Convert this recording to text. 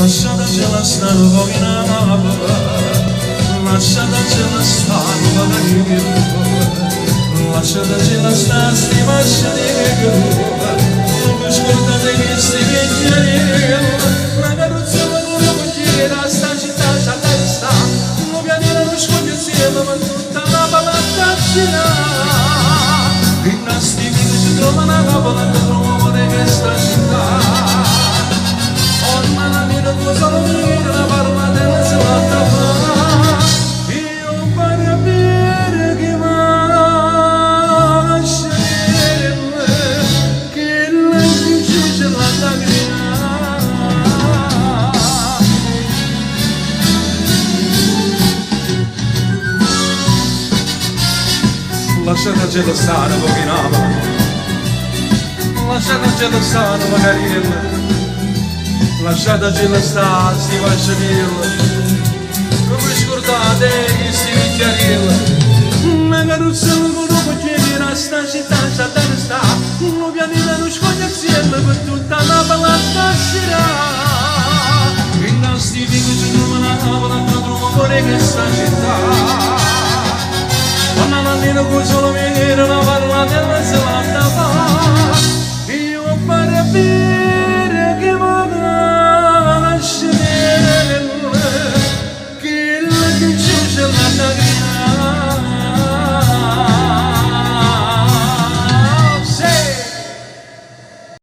lasciatacela stare un po' in avanti, lasciatacela stare un po' in avanti, lasciatacela stare sti masciari, non mi scordate che sti vecchiari, la carrozza per una cucchiera, sta città c'ha testa, non pianire non scoglie insieme, ma tutta la palata gira, in nasti vini ci trova una capola che trovo che sta città. Ma la mia tua salomina la parla della serata fa io voglio capire che va a scegliere che la dice la lacrima lasciatacela stare pochino lasciatacela stare magari lasciatacela stare, sti vasciarilla, non vi scordate che sti vecchiarilla, la carrozza con un cucchiera, sta città c'ha da sta, non pianire non scoglie insieme per tutta la palata scirà, in sti vini ci trovo una tavola, non trovo fuori che sta città,